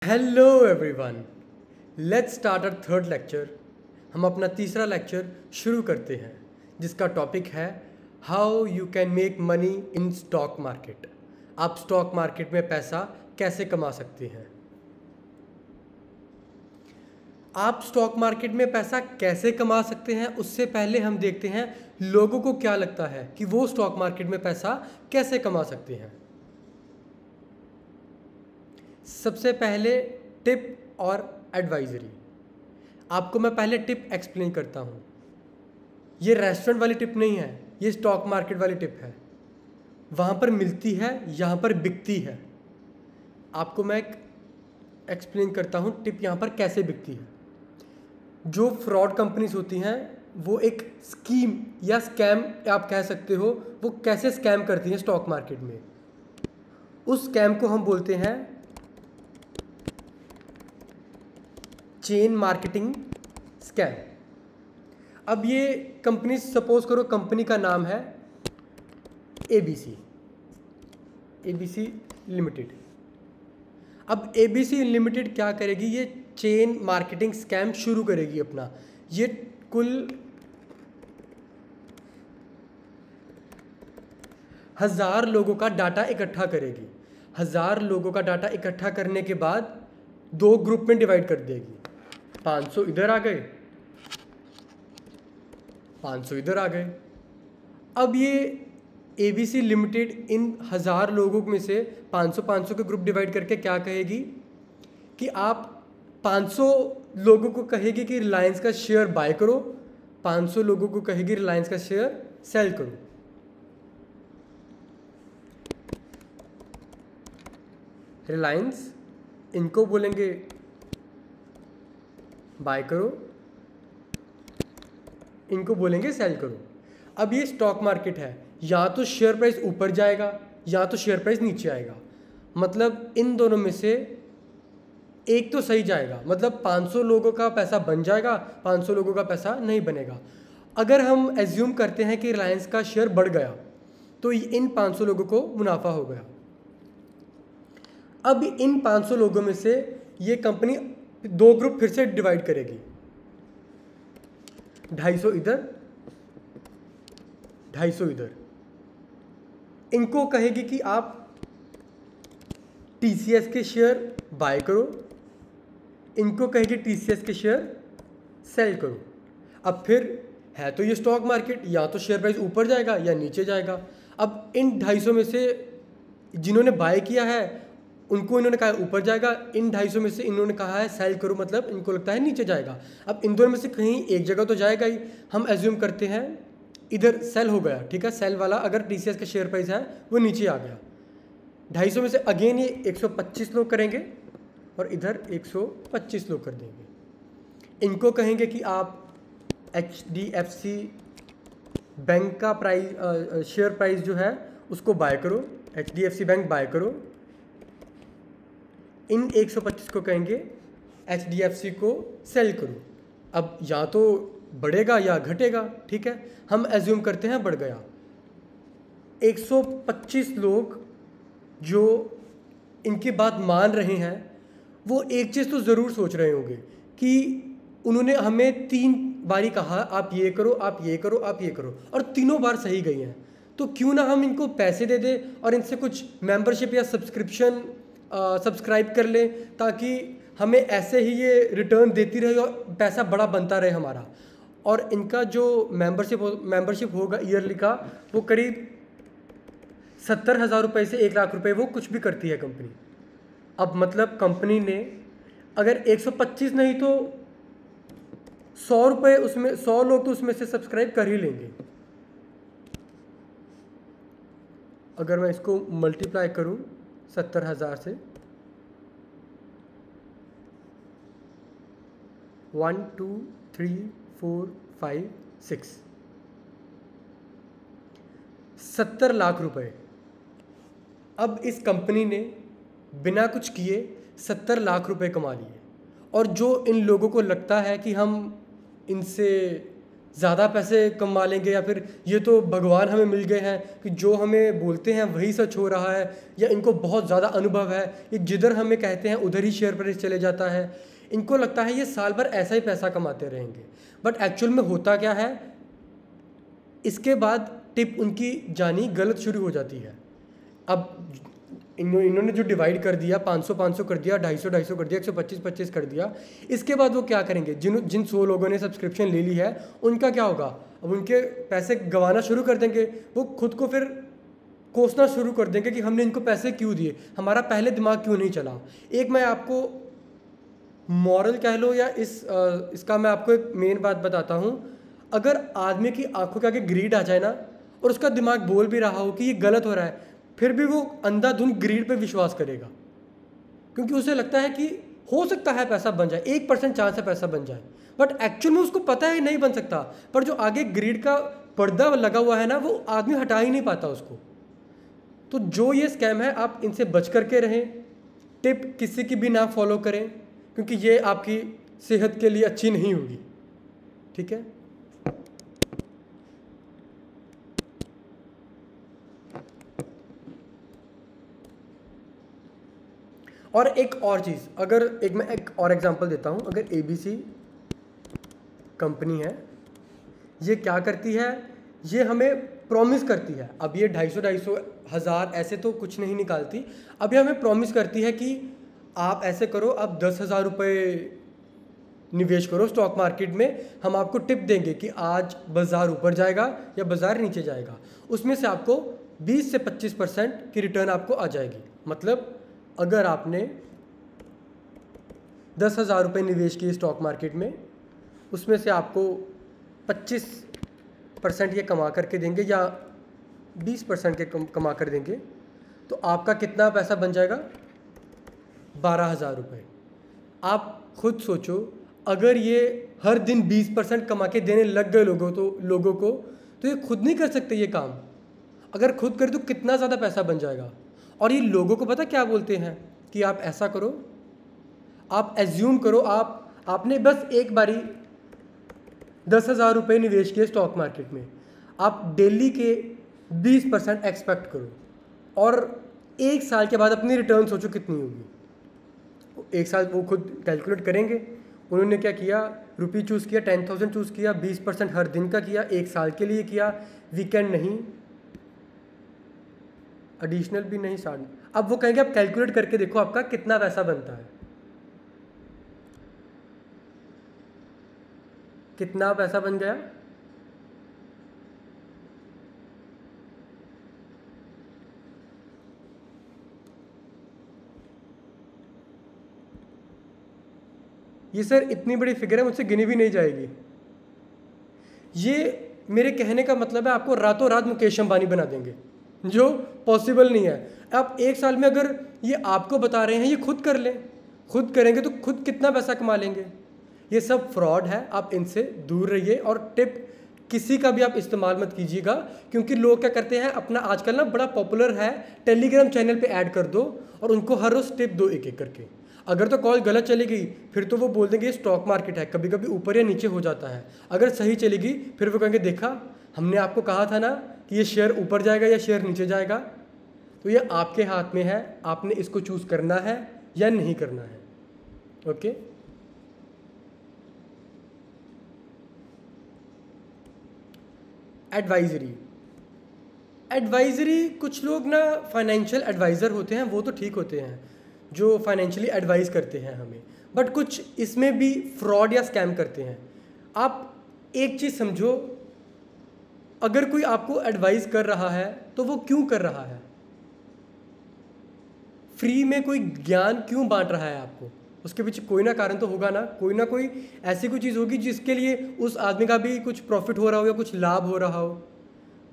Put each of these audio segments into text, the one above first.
Hello everyone, let's start our third lecture. हम अपना तीसरा लेक्चर शुरू करते हैं जिसका टॉपिक है how you can make money in stock market. आप स्टॉक मार्केट में पैसा कैसे कमा सकते हैं। आप स्टॉक मार्केट में पैसा कैसे कमा सकते हैं उससे पहले हम देखते हैं लोगों को क्या लगता है कि वो स्टॉक मार्केट में पैसा कैसे कमा सकते हैं। सबसे पहले टिप और एडवाइजरी। आपको मैं पहले टिप एक्सप्लेन करता हूँ। ये रेस्टोरेंट वाली टिप नहीं है, ये स्टॉक मार्केट वाली टिप है। वहाँ पर मिलती है, यहाँ पर बिकती है। आपको मैं एक्सप्लेन करता हूँ टिप यहाँ पर कैसे बिकती है। जो फ्रॉड कंपनीज होती हैं वो एक स्कीम या स्कैम आप कह सकते हो, वो कैसे स्कैम करती हैं स्टॉक मार्केट में। उस स्कैम को हम बोलते हैं चेन मार्केटिंग स्कैम। अब ये कंपनी, सपोज करो कंपनी का नाम है एबीसी लिमिटेड। अब एबीसी लिमिटेड क्या करेगी, ये चेन मार्केटिंग स्कैम शुरू करेगी अपना। ये कुल 1000 लोगों का डाटा इकट्ठा करेगी। 1000 लोगों का डाटा इकट्ठा करने के बाद 2 ग्रुप में डिवाइड कर देगी। 500 इधर आ गए, 500 इधर आ गए। अब ये एबीसी लिमिटेड इन 1000 लोगों में से 500 के ग्रुप डिवाइड करके क्या कहेगी कि आप 500 लोगों को कहेगी कि रिलायंस का शेयर बाय करो, 500 लोगों को कहेगी रिलायंस का शेयर सेल करो। रिलायंस इनको बोलेंगे बाय करो, इनको बोलेंगे सेल करो। अब ये स्टॉक मार्केट है, या तो शेयर प्राइस ऊपर जाएगा या तो शेयर प्राइस नीचे आएगा। मतलब इन दोनों में से एक तो सही जाएगा। मतलब 500 लोगों का पैसा बन जाएगा, 500 लोगों का पैसा नहीं बनेगा। अगर हम एज्यूम करते हैं कि रिलायंस का शेयर बढ़ गया तो इन 500 लोगों को मुनाफा हो गया। अब इन 500 लोगों में से ये कंपनी 2 ग्रुप फिर से डिवाइड करेगी। 250 इधर, 250 इधर। इनको कहेगी कि आप टीसीएस के शेयर बाय करो, इनको कहेगी टीसीएस के शेयर सेल करो। अब फिर है तो ये स्टॉक मार्केट, या तो शेयर प्राइस ऊपर जाएगा या नीचे जाएगा। अब इन 250 में से जिन्होंने बाय किया है उनको इन्होंने कहा ऊपर जाएगा, इन 250 में से इन्होंने कहा है सेल करो, मतलब इनको लगता है नीचे जाएगा। अब इन दोनों में से कहीं एक जगह तो जाएगा ही। हम एज्यूम करते हैं इधर सेल हो गया, ठीक है। सेल वाला अगर टीसीएस का शेयर प्राइस है वो नीचे आ गया। 250 में से अगेन ये 125 लोग करेंगे और इधर 125 लोग कर देंगे। इनको कहेंगे कि आप HDFC बैंक का प्राइस, शेयर प्राइस जो है उसको बाय करो, HDFC बैंक बाय करो। इन 125 को कहेंगे HDFC को सेल करो। अब या तो बढ़ेगा या घटेगा, ठीक है। हम एज्यूम करते हैं बढ़ गया। 125 लोग जो इनकी बात मान रहे हैं वो एक चीज़ तो ज़रूर सोच रहे होंगे कि उन्होंने हमें 3 बारी कहा आप ये करो, आप ये करो, आप ये करो, और तीनों बार सही गई हैं। तो क्यों ना हम इनको पैसे दे दें और इनसे कुछ मेंबरशिप या सब्सक्राइब कर लें, ताकि हमें ऐसे ही ये रिटर्न देती रहे और पैसा बड़ा बनता रहे हमारा। और इनका जो मेंबरशिप होगा ईयरली का, वो करीब 70,000 रुपये से 1 लाख रुपए, वो कुछ भी करती है कंपनी। अब मतलब कंपनी ने अगर 125 नहीं तो 100 रुपये, उसमें 100 लोग तो उसमें से सब्सक्राइब कर ही लेंगे। अगर मैं इसको मल्टीप्लाई करूं 70,000 से, 1 2 3 4 5 6 70 लाख रुपए। अब इस कंपनी ने बिना कुछ किए 70 लाख रुपए कमा लिए। और जो इन लोगों को लगता है कि हम इनसे ज़्यादा पैसे कमा लेंगे, या फिर ये तो भगवान हमें मिल गए हैं कि जो हमें बोलते हैं वही सच हो रहा है, या इनको बहुत ज़्यादा अनुभव है, ये जिधर हमें कहते हैं उधर ही शेयर प्राइस चले जाता है। इनको लगता है ये साल भर ऐसा ही पैसा कमाते रहेंगे, बट एक्चुअल में होता क्या है, इसके बाद टिप उनकी जानी गलत शुरू हो जाती है। अब इन्होंने जो डिवाइड कर दिया, 500 कर दिया, 250 कर दिया, 125 कर दिया, इसके बाद वो क्या करेंगे, जिन 100 लोगों ने सब्सक्रिप्शन ले ली है उनका क्या होगा, अब उनके पैसे गंवाना शुरू कर देंगे, वो खुद को फिर कोसना शुरू कर देंगे कि हमने इनको पैसे क्यों दिए, हमारा पहले दिमाग क्यों नहीं चला। एक मैं आपको मॉरल कह लो या इसका मैं आपको एक मेन बात बताता हूँ। अगर आदमी की आंखों के आगे ग्रीड आ जाए ना, और उसका दिमाग बोल भी रहा हो कि ये गलत हो रहा है, फिर भी वो अंधाधुंध ग्रीड पे विश्वास करेगा, क्योंकि उसे लगता है कि हो सकता है पैसा बन जाए, 1% चांस है पैसा बन जाए, बट एक्चुअल में उसको पता है नहीं बन सकता। पर जो आगे ग्रीड का पर्दा लगा हुआ है ना, वो आदमी हटा ही नहीं पाता उसको। तो जो ये स्कैम है, आप इनसे बच करके रहें, टिप किसी की भी ना फॉलो करें, क्योंकि ये आपकी सेहत के लिए अच्छी नहीं होगी। ठीक है। और एक और चीज़, अगर मैं एक और एग्जांपल देता हूँ, अगर ABC कंपनी है, ये क्या करती है, ये हमें प्रॉमिस करती है, अब ये 250 हज़ार ऐसे तो कुछ नहीं निकालती, अब ये हमें प्रॉमिस करती है कि आप ऐसे करो, आप 10,000 रुपये निवेश करो स्टॉक मार्केट में, हम आपको टिप देंगे कि आज बाज़ार ऊपर जाएगा या बाज़ार नीचे जाएगा, उसमें से आपको 20 से 25% की रिटर्न आपको आ जाएगी। मतलब अगर आपने 10,000 रुपये निवेश किए स्टॉक मार्केट में, उसमें से आपको 25% ये कमा करके देंगे या 20% के कमा कर देंगे, तो आपका कितना पैसा बन जाएगा, 12,000 रुपये। आप खुद सोचो, अगर ये हर दिन 20% कमा के देने लग गए लोगों को तो ये खुद नहीं कर सकते ये काम। अगर खुद करे तो कितना ज़्यादा पैसा बन जाएगा। और ये लोगों को पता क्या बोलते हैं कि आप ऐसा करो, आप एज्यूम करो, आपने बस एक बारी 10,000 रुपये निवेश किए स्टॉक मार्केट में, आप डेली के 20% एक्सपेक्ट करो, और एक साल के बाद अपनी रिटर्न सोचो कितनी होगी। एक साल वो खुद कैलकुलेट करेंगे। उन्होंने क्या किया, रुपी चूज़ किया, 10,000 चूज़ किया, 20% हर दिन का किया, एक साल के लिए किया, वीकेंड नहीं, एडिशनल भी नहीं, साढ़े। अब वो कहेंगे आप कैलकुलेट करके देखो आपका कितना पैसा बनता है, कितना पैसा बन गया। ये सर इतनी बड़ी फिगर है, मुझसे गिनी भी नहीं जाएगी। ये मेरे कहने का मतलब है आपको रातों रात मुकेश अंबानी बना देंगे, जो पॉसिबल नहीं है। आप एक साल में अगर ये आपको बता रहे हैं, ये खुद कर लें, खुद करेंगे तो खुद कितना पैसा कमा लेंगे। ये सब फ्रॉड है, आप इनसे दूर रहिए। और टिप किसी का भी आप इस्तेमाल मत कीजिएगा, क्योंकि लोग क्या करते हैं, अपना आजकल ना बड़ा पॉपुलर है, टेलीग्राम चैनल पे ऐड कर दो और उनको हर रोज़ टिप दो एक एक करके। अगर तो कॉल गलत चली गई फिर तो वो बोल देंगे ये स्टॉक मार्केट है, कभी कभी ऊपर या नीचे हो जाता है। अगर सही चलेगी फिर वो कहेंगे देखा हमने आपको कहा था ना कि ये शेयर ऊपर जाएगा या शेयर नीचे जाएगा। तो ये आपके हाथ में है, आपने इसको चूज़ करना है या नहीं करना है। ओके। एडवाइजरी कुछ लोग ना फाइनेंशियल एडवाइज़र होते हैं, वो तो ठीक होते हैं जो फाइनेंशियली एडवाइस करते हैं हमें, बट कुछ इसमें भी फ्रॉड या स्कैम करते हैं। आप एक चीज़ समझो, अगर कोई आपको एडवाइस कर रहा है तो वो क्यों कर रहा है, फ्री में कोई ज्ञान क्यों बांट रहा है आपको, उसके पीछे कोई ना कारण तो होगा ना कोई ऐसी कोई चीज़ होगी जिसके लिए उस आदमी का भी कुछ प्रॉफिट हो रहा हो या कुछ लाभ हो रहा हो।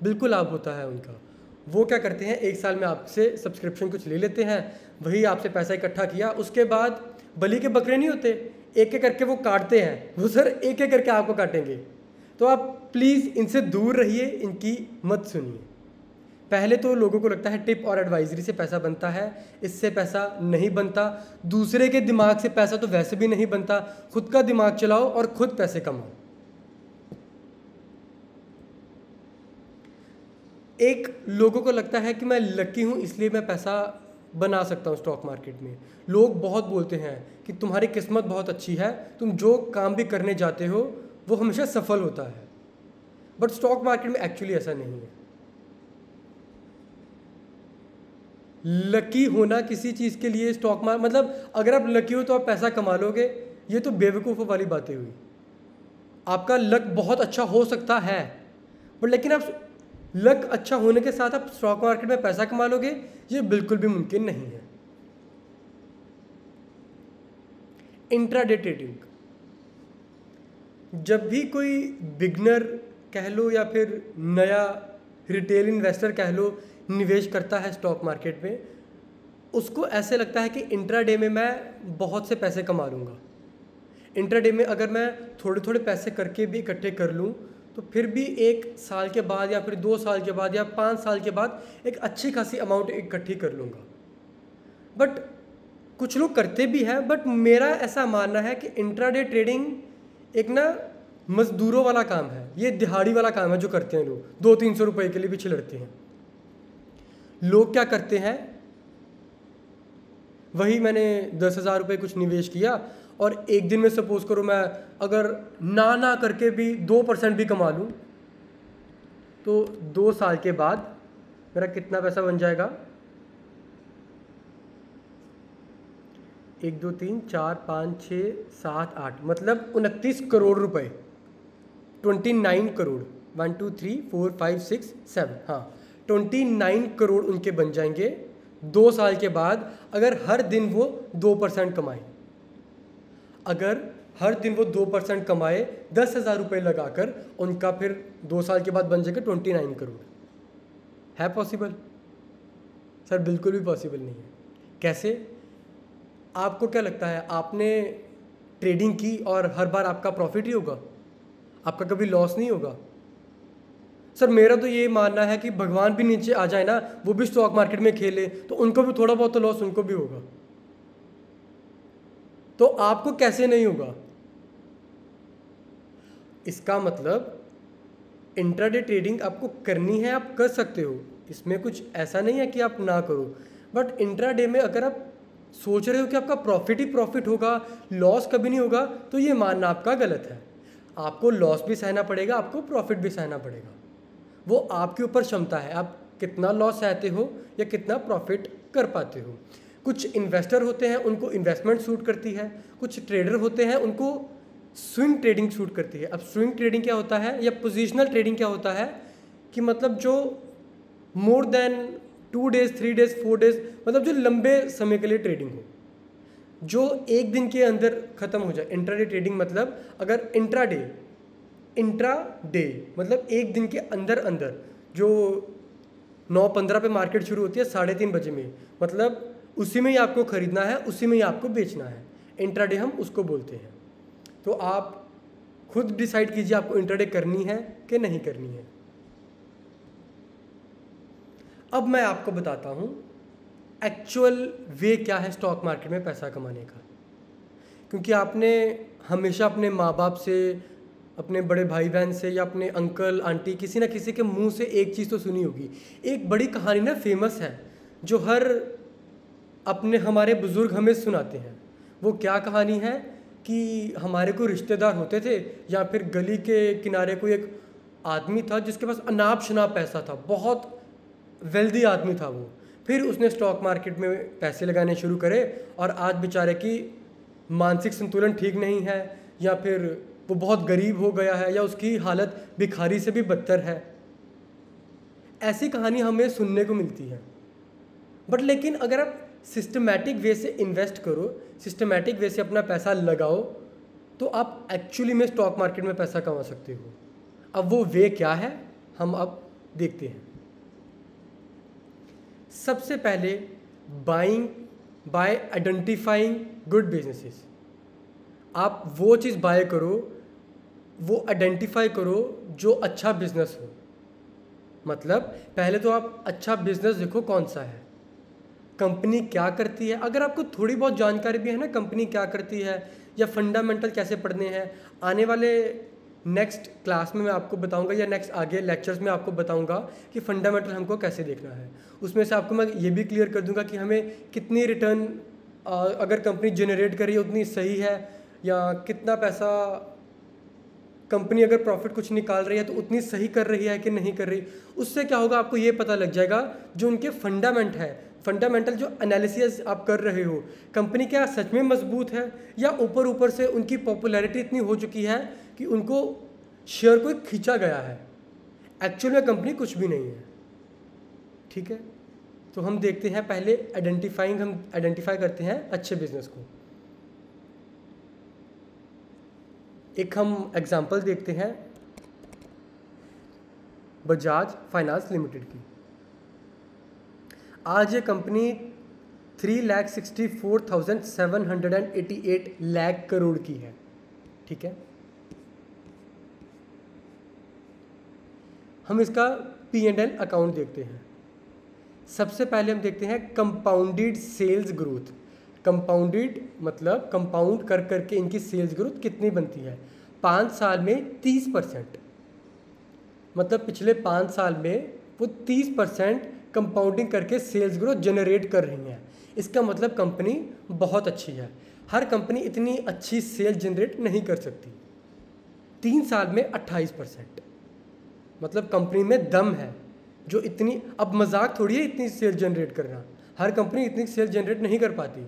बिल्कुल लाभ होता है उनका। वो क्या करते हैं, एक साल में आपसे सब्सक्रिप्शन कुछ ले लेते हैं, वही आपसे पैसा इकट्ठा किया, उसके बाद बलि के बकरे नहीं होते, एक एक करके वो काटते हैं, वो सर एक एक करके आपको काटेंगे। तो आप प्लीज़ इनसे दूर रहिए, इनकी मत सुनिए। पहले तो लोगों को लगता है टिप और एडवाइजरी से पैसा बनता है, इससे पैसा नहीं बनता। दूसरे के दिमाग से पैसा तो वैसे भी नहीं बनता, खुद का दिमाग चलाओ और खुद पैसे कमाओ। एक लोगों को लगता है कि मैं लकी हूँ इसलिए मैं पैसा बना सकता हूँ स्टॉक मार्केट में। लोग बहुत बोलते हैं कि तुम्हारी किस्मत बहुत अच्छी है, तुम जो काम भी करने जाते हो वो हमेशा सफल होता है। बट स्टॉक मार्केट में एक्चुअली ऐसा नहीं है। लकी होना किसी चीज़ के लिए स्टॉक मार्केट मतलब अगर आप लकी हो तो आप पैसा कमा लोगे, ये तो बेवकूफ़ों वाली बातें हुई। आपका लक बहुत अच्छा हो सकता है, बट लेकिन आप लक अच्छा होने के साथ आप स्टॉक मार्केट में पैसा कमा लोगे, ये बिल्कुल भी मुमकिन नहीं है। इंट्राडे ट्रेडिंग, जब भी कोई बिगनर कह लो या फिर नया रिटेल इन्वेस्टर कह लो निवेश करता है स्टॉक मार्केट में, उसको ऐसे लगता है कि इंट्राडे में मैं बहुत से पैसे कमा लूँगा। इंट्राडे में अगर मैं थोड़े थोड़े पैसे करके भी इकट्ठे कर लूँ तो फिर भी 1 साल के बाद या फिर 2 साल के बाद या 5 साल के बाद एक अच्छी खासी अमाउंट इकट्ठी कर लूँगा। बट कुछ लोग करते भी हैं, बट मेरा ऐसा मानना है कि इंट्राडे ट्रेडिंग एक ना मज़दूरों वाला काम है, ये दिहाड़ी वाला काम है जो करते हैं लोग, 200-300 रुपये के लिए भी छिलड़ते हैं। लोग क्या करते हैं, वही मैंने 10,000 रुपये कुछ निवेश किया और एक दिन में सपोज करो मैं अगर ना करके भी 2% भी कमा लूँ तो 2 साल के बाद मेरा कितना पैसा बन जाएगा, 1 2 3 4 5 6 7 8 मतलब 29 करोड़ रुपए, 29 करोड़ 1 2 3 4 5 6 7 हाँ 29 करोड़ उनके बन जाएंगे 2 साल के बाद, अगर हर दिन वो 2% कमाए। अगर हर दिन वो 2% कमाए 10,000 रुपये लगाकर, उनका फिर 2 साल के बाद बन जाएगा 29 करोड़। है पॉसिबल? सर बिल्कुल भी पॉसिबल नहीं है। कैसे? आपको क्या लगता है आपने ट्रेडिंग की और हर बार आपका प्रॉफिट ही होगा, आपका कभी लॉस नहीं होगा? सर मेरा तो ये मानना है कि भगवान भी नीचे आ जाए ना, वो भी स्टॉक मार्केट में खेले तो उनको भी थोड़ा बहुत तो लॉस उनको भी होगा, तो आपको कैसे नहीं होगा? इसका मतलब इंट्राडे ट्रेडिंग आपको करनी है, आप कर सकते हो, इसमें कुछ ऐसा नहीं है कि आप ना करो। बट इंट्राडे में अगर आप सोच रहे हो कि आपका प्रॉफिट ही प्रॉफिट होगा, लॉस कभी नहीं होगा, तो ये मानना आपका गलत है। आपको लॉस भी सहना पड़ेगा, आपको प्रॉफिट भी सहना पड़ेगा, वो आपके ऊपर क्षमता है, आप कितना लॉस सहते हो या कितना प्रॉफिट कर पाते हो। कुछ इन्वेस्टर होते हैं उनको इन्वेस्टमेंट सूट करती है, कुछ ट्रेडर होते हैं उनको स्विंग ट्रेडिंग सूट करती है। अब स्विंग ट्रेडिंग क्या होता है या पोजिशनल ट्रेडिंग क्या होता है कि मतलब जो more than 2 days 3 days 4 days मतलब जो लंबे समय के लिए ट्रेडिंग हो, जो एक दिन के अंदर ख़त्म हो जाए। इंट्राडे ट्रेडिंग मतलब अगर इंट्राडे मतलब एक दिन के अंदर अंदर जो 9:15 पे मार्केट शुरू होती है 3:30 बजे में, मतलब उसी में ही आपको ख़रीदना है, उसी में ही आपको बेचना है, इंट्राडे हम उसको बोलते हैं। तो आप खुद डिसाइड कीजिए आपको इंट्राडे करनी है कि नहीं करनी है। अब मैं आपको बताता हूँ एक्चुअल वे क्या है स्टॉक मार्केट में पैसा कमाने का, क्योंकि आपने हमेशा अपने माँ बाप से, अपने बड़े भाई बहन से या अपने अंकल आंटी किसी ना किसी के मुंह से एक चीज़ तो सुनी होगी। एक बड़ी कहानी ना फेमस है जो हमारे बुज़ुर्ग हमें सुनाते हैं। वो क्या कहानी है कि हमारे कोई रिश्तेदार होते थे या फिर गली के किनारे कोई एक आदमी था जिसके पास अनाप शनाप पैसा था, बहुत वेल्दी आदमी था वो। फिर उसने स्टॉक मार्केट में पैसे लगाने शुरू करे और आज बेचारे की मानसिक संतुलन ठीक नहीं है या फिर वो बहुत गरीब हो गया है या उसकी हालत भिखारी से भी बदतर है। ऐसी कहानी हमें सुनने को मिलती है। बट लेकिन अगर आप सिस्टमैटिक वे से इन्वेस्ट करो, सिस्टमैटिक वे से अपना पैसा लगाओ, तो आप एक्चुअली में स्टॉक मार्केट में पैसा कमा सकते हो। अब वो वे क्या है हम अब देखते हैं। सबसे पहले बाय आइडेंटिफाइंग गुड बिजनेसेस। आप वो चीज़ बाय करो, वो आइडेंटिफाई करो जो अच्छा बिजनेस हो। मतलब पहले तो आप अच्छा बिजनेस देखो कौन सा है, कंपनी क्या करती है। अगर आपको थोड़ी बहुत जानकारी भी है ना कंपनी क्या करती है या फंडामेंटल कैसे पढ़ने हैं, आने वाले नेक्स्ट क्लास में मैं आपको बताऊंगा या नेक्स्ट आगे लेक्चर्स में आपको बताऊंगा कि फंडामेंटल हमको कैसे देखना है। उसमें से आपको मैं ये भी क्लियर कर दूंगा कि हमें कितनी रिटर्न अगर कंपनी जनरेट कर रही है उतनी सही है, या कितना पैसा कंपनी अगर प्रॉफिट कुछ निकाल रही है तो उतनी सही कर रही है कि नहीं कर रही। उससे क्या होगा आपको ये पता लग जाएगा जो उनके फंडामेंटल जो एनालिसिस आप कर रहे हो, कंपनी क्या सच में मजबूत है या ऊपर ऊपर से उनकी पॉपुलैरिटी इतनी हो चुकी है कि उनको शेयर को खींचा गया है, एक्चुअल में कंपनी कुछ भी नहीं है। ठीक है, तो हम देखते हैं पहले हम आइडेंटिफाई करते हैं अच्छे बिजनेस को। एक हम एग्जांपल देखते हैं बजाज फाइनेंस लिमिटेड की। आज ये कंपनी 3,64,788 लाख करोड़ की है। ठीक है, हम इसका P&L अकाउंट देखते हैं। सबसे पहले हम देखते हैं कंपाउंडेड सेल्स ग्रोथ। कंपाउंडेड मतलब कंपाउंड कर करके इनकी सेल्स ग्रोथ कितनी बनती है। 5 साल में 30%, मतलब पिछले 5 साल में वो 30% कंपाउंडिंग करके सेल्स ग्रोथ जनरेट कर रही हैं। इसका मतलब कंपनी बहुत अच्छी है। हर कंपनी इतनी अच्छी सेल जनरेट नहीं कर सकती। 3 साल में 28%, मतलब कंपनी में दम है जो इतनी, अब मजाक थोड़ी है इतनी सेल जनरेट करना, हर कंपनी इतनी सेल जनरेट नहीं कर पाती।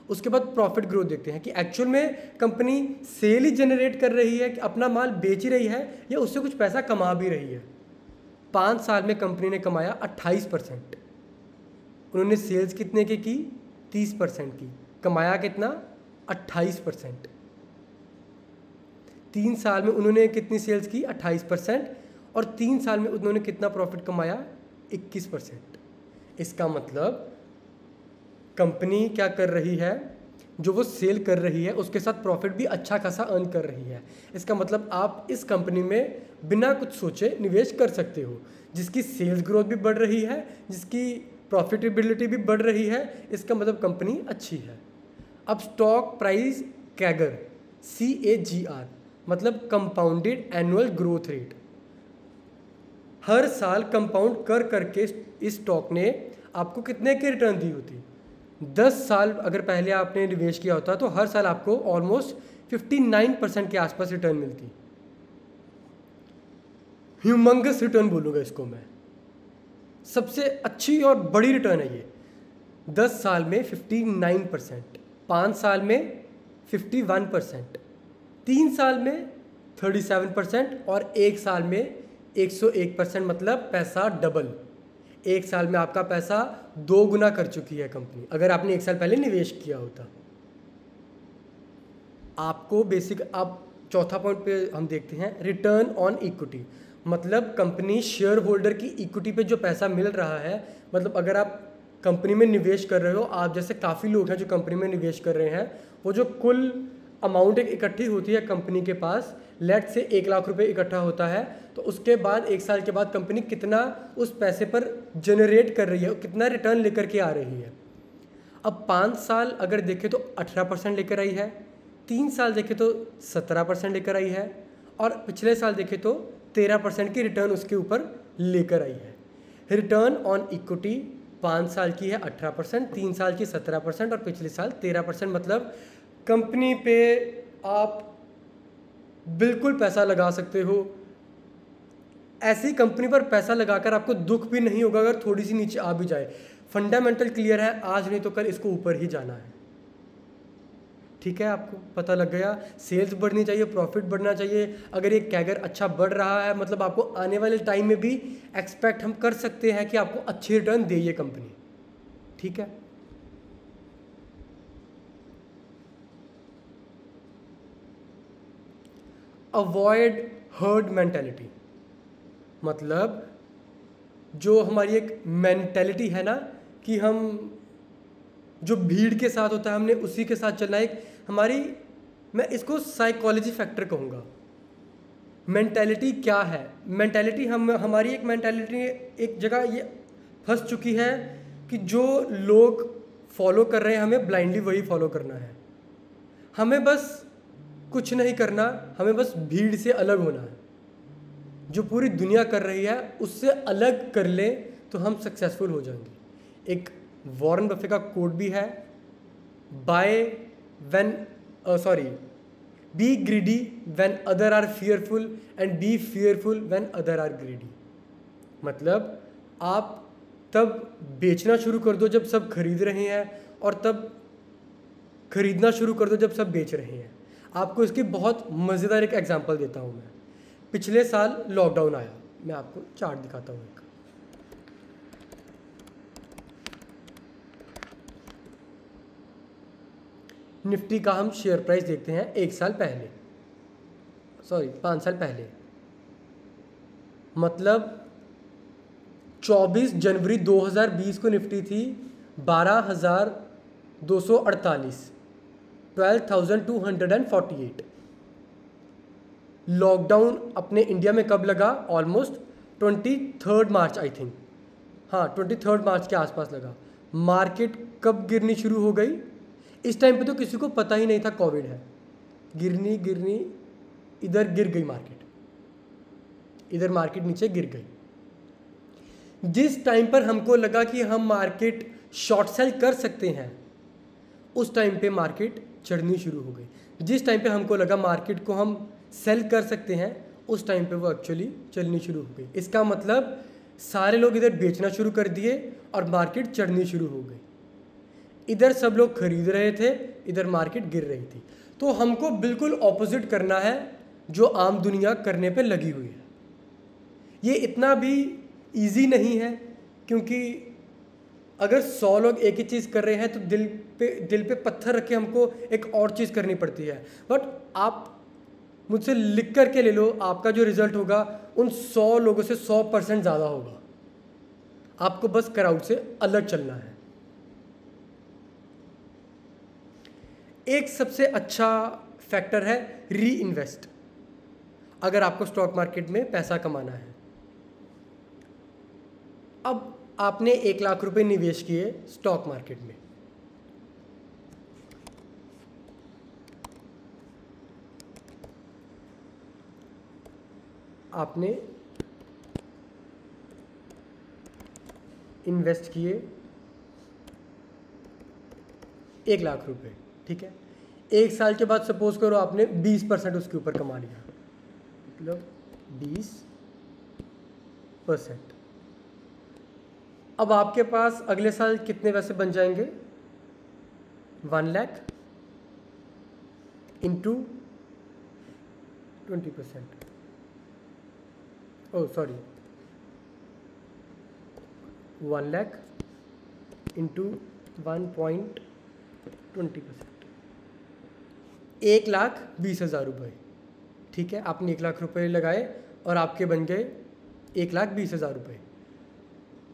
उसके बाद प्रॉफिट ग्रोथ देखते हैं कि एक्चुअल में कंपनी सेल ही जनरेट कर रही है कि अपना माल बेच ही रही है या उससे कुछ पैसा कमा भी रही है। 5 साल में कंपनी ने कमाया 28%। उन्होंने सेल्स कितने की 30% की, कमाया कितना 28%। 3 साल में उन्होंने कितनी सेल्स की 28%, और 3 साल में उन्होंने कितना प्रॉफिट कमाया 21%। इसका मतलब कंपनी क्या कर रही है, जो वो सेल कर रही है उसके साथ प्रॉफिट भी अच्छा खासा अर्न कर रही है। इसका मतलब आप इस कंपनी में बिना कुछ सोचे निवेश कर सकते हो, जिसकी सेल्स ग्रोथ भी बढ़ रही है, जिसकी प्रॉफिटेबिलिटी भी बढ़ रही है। इसका मतलब कंपनी अच्छी है। अब स्टॉक प्राइस कैगर CAGR मतलब कंपाउंडेड एनुअल ग्रोथ रेट। हर साल कंपाउंड कर करके इस स्टॉक ने आपको कितने की रिटर्न दी होती। 10 साल अगर पहले आपने निवेश किया होता तो हर साल आपको ऑलमोस्ट 59% के आसपास रिटर्न मिलती। ह्यूमंगस रिटर्न बोलूँगा इसको मैं, सबसे अच्छी और बड़ी रिटर्न है ये। 10 साल में 59%, 5 साल में 51%, 3 साल में 37% और 1 साल में 101%, मतलब पैसा डबल। 1 साल में आपका पैसा 2 गुना कर चुकी है कंपनी, अगर आपने 1 साल पहले निवेश किया होता। आपको बेसिक, अब चौथा पॉइंट पे हम देखते हैं रिटर्न ऑन इक्विटी। मतलब कंपनी शेयर होल्डर की इक्विटी पे जो पैसा मिल रहा है, मतलब अगर आप कंपनी में निवेश कर रहे हो, आप जैसे काफ़ी लोग हैं जो कंपनी में निवेश कर रहे हैं, वो जो कुल अमाउंट एक इकट्ठी होती है कंपनी के पास, लेट से 1 लाख रुपए इकट्ठा होता है, तो उसके बाद 1 साल के बाद कंपनी कितना उस पैसे पर जनरेट कर रही है, कितना रिटर्न लेकर के आ रही है। अब 5 साल अगर देखें तो 18% लेकर आई है, 3 साल देखें तो 17% लेकर आई है, और पिछले साल देखें तो 13% की रिटर्न उसके ऊपर लेकर आई है। रिटर्न ऑन इक्विटी 5 साल की है 18%, 3 साल की 17% और पिछले साल 13%। मतलब कंपनी पे आप बिल्कुल पैसा लगा सकते हो। ऐसी कंपनी पर पैसा लगाकर आपको दुख भी नहीं होगा अगर थोड़ी सी नीचे आ भी जाए। फंडामेंटल क्लियर है, आज नहीं तो कल इसको ऊपर ही जाना है। ठीक है, आपको पता लग गया। सेल्स बढ़नी चाहिए, प्रॉफिट बढ़ना चाहिए। अगर ये कैगर अच्छा बढ़ रहा है, मतलब आपको आने वाले टाइम में भी एक्सपेक्ट हम कर सकते हैं कि आपको अच्छी रिटर्न दे ये कंपनी। ठीक है, अवॉइड हर्ड मेंटेलिटी, मतलब जो हमारी एक मेंटेलिटी है ना कि हम जो भीड़ के साथ होता है हमने उसी के साथ चलना है। एक हमारी, मैं इसको साइकोलॉजी फैक्टर कहूँगा। मेंटेलिटी क्या है? मेंटेलिटी हमारी एक मेंटेलिटी एक जगह ये फंस चुकी है कि जो लोग फॉलो कर रहे हैं हमें ब्लाइंडली वही फॉलो करना है। हमें बस कुछ नहीं करना, हमें बस भीड़ से अलग होना है। जो पूरी दुनिया कर रही है उससे अलग कर लें तो हम सक्सेसफुल हो जाएंगे। एक वॉरेन बफे का कोट भी है, be greedy when other are fearful and be fearful when other are greedy। मतलब आप तब बेचना शुरू कर दो जब सब खरीद रहे हैं, और तब खरीदना शुरू कर दो जब सब बेच रहे हैं। आपको इसकी बहुत मज़ेदार एक एग्जांपल देता हूँ मैं। पिछले साल लॉकडाउन आया, मैं आपको चार्ट दिखाता हूँ एक। निफ्टी का हम शेयर प्राइस देखते हैं 5 साल पहले, मतलब 24 जनवरी 2020 को निफ्टी थी 12,248, 12,248। लॉकडाउन अपने इंडिया में कब लगा? ऑलमोस्ट 23 मार्च आई थिंक, हाँ 23 मार्च के आसपास लगा। मार्केट कब गिरनी शुरू हो गई? इस टाइम पे तो किसी को पता ही नहीं था कोविड है। गिरनी इधर गिर गई मार्केट, इधर मार्केट नीचे गिर गई। जिस टाइम पर हमको लगा कि हम मार्केट शॉर्ट सेल कर सकते हैं, उस टाइम पे मार्केट चढ़नी शुरू हो गई। जिस टाइम पे हमको लगा मार्केट को हम सेल कर सकते हैं, उस टाइम पे वो एक्चुअली चलनी शुरू हो गई। इसका मतलब सारे लोग इधर बेचना शुरू कर दिए और मार्केट चढ़नी शुरू हो गई। इधर सब लोग खरीद रहे थे, इधर मार्केट गिर रही थी। तो हमको बिल्कुल ऑपोजिट करना है जो आम दुनिया करने पे लगी हुई है। ये इतना भी इजी नहीं है, क्योंकि अगर 100 लोग एक ही चीज़ कर रहे हैं तो दिल पे पत्थर रख के हमको एक और चीज़ करनी पड़ती है। बट आप मुझसे लिख कर के ले लो, आपका जो रिजल्ट होगा उन 100 लोगों से 100% ज़्यादा होगा। आपको बस क्राउड से अलग चलना है। एक सबसे अच्छा फैक्टर है री इन्वेस्ट, अगर आपको स्टॉक मार्केट में पैसा कमाना है। अब आपने 1 लाख रुपए निवेश किए स्टॉक मार्केट में, आपने इन्वेस्ट किए 1 लाख रुपए, ठीक है। 1 साल के बाद सपोज करो आपने 20% उसके ऊपर कमा लिया, मतलब 20%। अब आपके पास अगले साल कितने पैसे बन जाएंगे? 1 lakh into 20%, oh sorry 1 lakh into 1.20%, 1,20,000 रुपये, ठीक है। आपने 1 लाख रुपए लगाए और आपके बन गए 1,20,000 रुपये।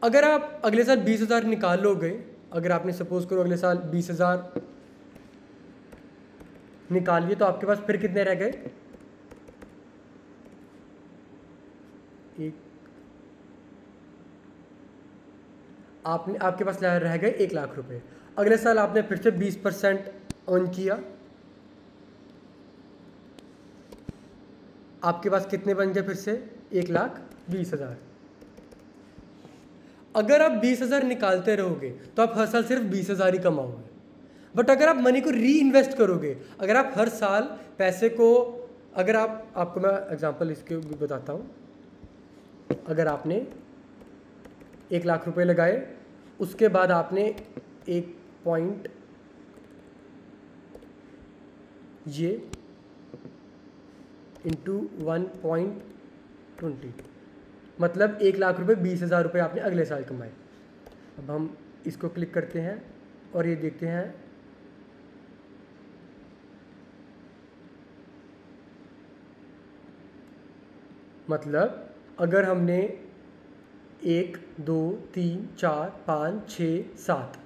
अगर आप अगले साल 20,000 निकाल लोगे, अगर आपने सपोज करो अगले साल 20,000 निकाल लिए, तो आपके पास फिर कितने रह गए? आपके पास रह गए 1 लाख रुपए। अगले साल आपने फिर से 20% अर्न किया, आपके पास कितने बन गए? फिर से 1,20,000। अगर आप 20,000 निकालते रहोगे तो आप हर साल सिर्फ 20,000 ही कमाओगे। बट अगर आप मनी को री इन्वेस्ट करोगे, अगर आप हर साल पैसे को, अगर आपको मैं एग्जांपल इसके भी बताता हूँ। अगर आपने 1 लाख रुपए लगाए, उसके बाद आपने 1 पॉइंट ये इंटू 1.20, मतलब 1 लाख रुपए 20,000 रुपये आपने अगले साल कमाए। अब हम इसको क्लिक करते हैं और ये देखते हैं, मतलब अगर हमने 1 2 3 4 5 6 7,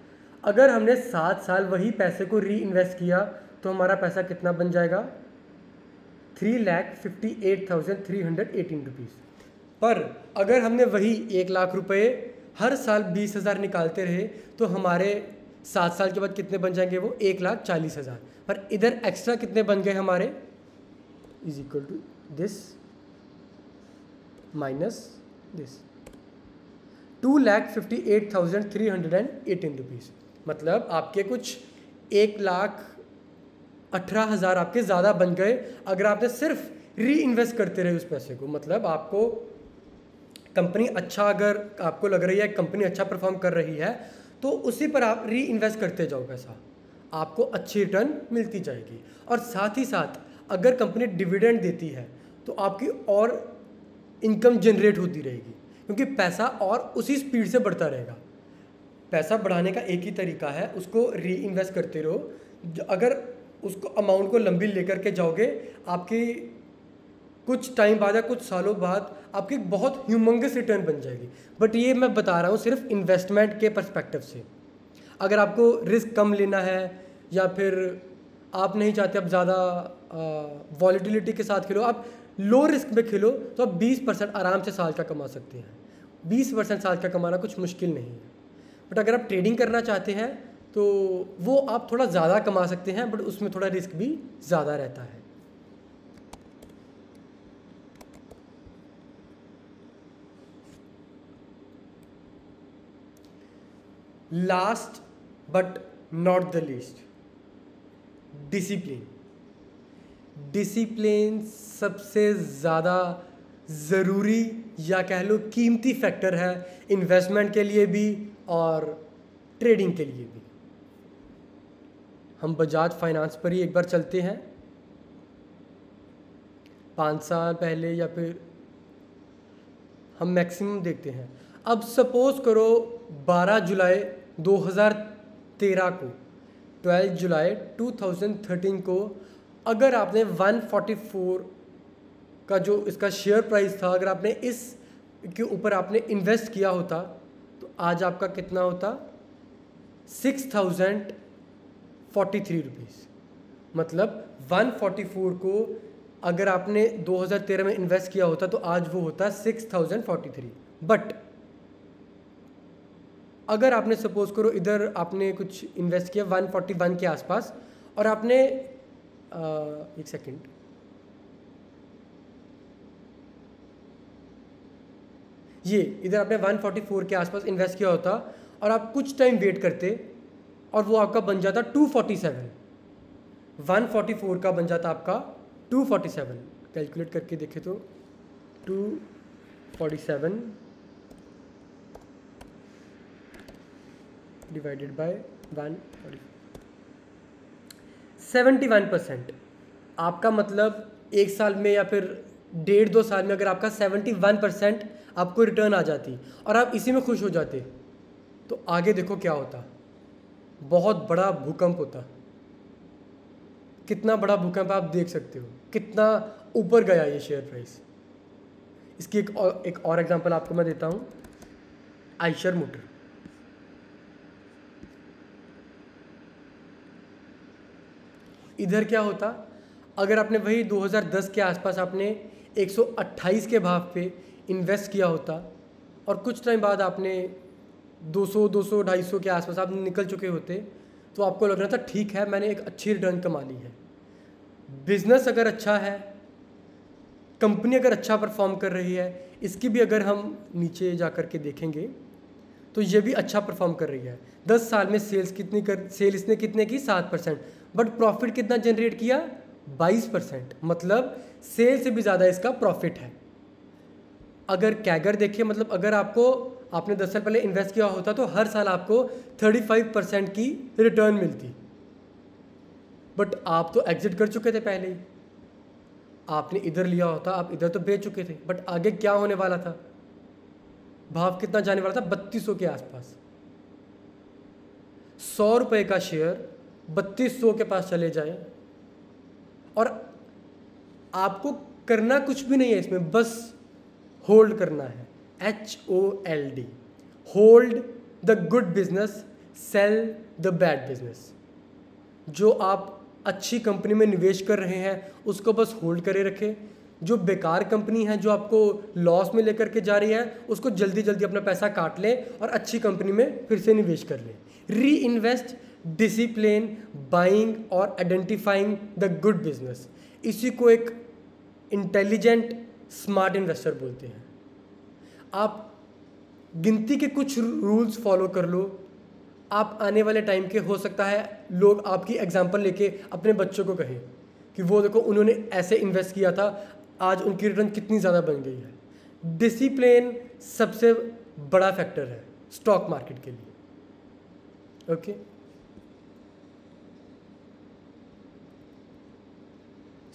अगर हमने 7 साल वही पैसे को री इन्वेस्ट किया तो हमारा पैसा कितना बन जाएगा? 3,58,318 रुपीज़। पर अगर हमने वही 1 लाख रुपए हर साल 20,000 निकालते रहे तो हमारे 7 साल के बाद कितने बन जाएंगे? वो 1,40,000। पर इधर एक्स्ट्रा कितने बन गए हमारे? Is equal to this minus this 2,58,318 rupees. मतलब आपके कुछ 1,18,000 आपके ज़्यादा बन गए अगर आपने सिर्फ री इन्वेस्ट करते रहे उस पैसे को। मतलब आपको कंपनी अच्छा, अगर आपको लग रही है कंपनी अच्छा परफॉर्म कर रही है तो उसी पर आप री इन्वेस्ट करते जाओ पैसा, आपको अच्छी रिटर्न मिलती जाएगी। और साथ ही साथ अगर कंपनी डिविडेंड देती है तो आपकी और इनकम जनरेट होती रहेगी, क्योंकि पैसा और उसी स्पीड से बढ़ता रहेगा। पैसा बढ़ाने का एक ही तरीका है, उसको री इन्वेस्ट करते रहो। अगर उसको अमाउंट को लंबी लेकर के जाओगे, आपकी कुछ टाइम बाद या कुछ सालों बाद आपकी बहुत ह्यूमंगस रिटर्न बन जाएगी। बट ये मैं बता रहा हूँ सिर्फ इन्वेस्टमेंट के पर्सपेक्टिव से। अगर आपको रिस्क कम लेना है या फिर आप नहीं चाहते अब ज़्यादा वॉलीटिलिटी के साथ खेलो, आप लो रिस्क में खेलो, तो आप 20% आराम से साल का कमा सकते हैं। 20% साल का कमाना कुछ मुश्किल नहीं है। बट अगर आप ट्रेडिंग करना चाहते हैं तो वो आप थोड़ा ज़्यादा कमा सकते हैं, बट उसमें थोड़ा रिस्क भी ज़्यादा रहता है। Last but not the least, discipline. Discipline सबसे ज़्यादा ज़रूरी या कह लो कीमती फैक्टर है इन्वेस्टमेंट के लिए भी और ट्रेडिंग के लिए भी। हम बजाज फाइनेंस पर ही एक बार चलते हैं। 5 साल पहले या फिर हम मैक्सिमम देखते हैं। अब सपोज करो 12 जुलाई 2013 को, 12 जुलाई 2013 को अगर आपने 144 का जो इसका शेयर प्राइस था, अगर आपने इस के ऊपर आपने इन्वेस्ट किया होता तो आज आपका कितना होता? 6,043 रुपीज़। मतलब 144 को अगर आपने 2013 में इन्वेस्ट किया होता तो आज वो होता 6,043। बट अगर आपने सपोज करो इधर आपने कुछ इन्वेस्ट किया 141 के आसपास और आपने एक सेकंड, ये इधर आपने 144 के आसपास इन्वेस्ट किया होता और आप कुछ टाइम वेट करते और वो आपका बन जाता 247। 144 का बन जाता आपका 247। कैलकुलेट करके देखे तो 247 डिवाइडेड बाय 140, 71%। आपका मतलब एक साल में या फिर 1.5-2 साल में अगर आपका 71% आपको रिटर्न आ जाती और आप इसी में खुश हो जाते तो आगे देखो क्या होता, बहुत बड़ा भूकंप होता। कितना बड़ा भूकंप आप देख सकते हो, कितना ऊपर गया ये शेयर प्राइस। इसकी एक और एग्जांपल आपको मैं देता हूँ, आइशर मोटर। इधर क्या होता, अगर आपने वही 2010 के आसपास आपने 128 के भाव पे इन्वेस्ट किया होता और कुछ टाइम बाद आपने 200, 250 के आसपास आप निकल चुके होते तो आपको लग रहा था ठीक है मैंने एक अच्छी रिटर्न कमा ली है। बिजनेस अगर अच्छा है, कंपनी अगर अच्छा परफॉर्म कर रही है, इसकी भी अगर हम नीचे जा कर के देखेंगे तो ये भी अच्छा परफॉर्म कर रही है। 10 साल में सेल इसने कितने की? 7%। बट प्रॉफिट कितना जनरेट किया? 22%। मतलब सेल से भी ज़्यादा इसका प्रॉफिट है। अगर कैगर देखिए, मतलब अगर आपने 10 साल पहले इन्वेस्ट किया होता तो हर साल आपको 35% की रिटर्न मिलती। बट आप तो एग्जिट कर चुके थे पहले ही, आपने इधर लिया होता, आप इधर तो बेच चुके थे। बट आगे क्या होने वाला था? भाव कितना जाने वाला था? 3200 के आसपास। 100 रुपये का शेयर 3200 के पास चले जाए और आपको करना कुछ भी नहीं है इसमें, बस होल्ड करना है। HOLD, hold the good business, sell the bad business. जो आप अच्छी कंपनी में निवेश कर रहे हैं उसको बस होल्ड करे रखें। जो बेकार कंपनी है, जो आपको लॉस में लेकर के जा रही है, उसको जल्दी जल्दी अपना पैसा काट लें और अच्छी कंपनी में फिर से निवेश कर लें। री इन्वेस्ट, डिसिप्लिन, बाइंग और आइडेंटिफाइंग द गुड बिजनेस, इसी को एक इंटेलिजेंट स्मार्ट इन्वेस्टर बोलते हैं। आप गिनती के कुछ रूल्स फॉलो कर लो, आप आने वाले टाइम के हो सकता है लोग आपकी एग्जांपल लेके अपने बच्चों को कहें कि वो देखो उन्होंने ऐसे इन्वेस्ट किया था, आज उनकी रिटर्न कितनी ज़्यादा बन गई है। डिसिप्लिन सबसे बड़ा फैक्टर है स्टॉक मार्केट के लिए। Okay,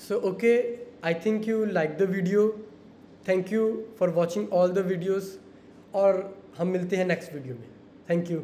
so okay, I think you like the video. Thank you for watching all the videos और हम मिलते हैं नेक्स्ट वीडियो में। Thank you.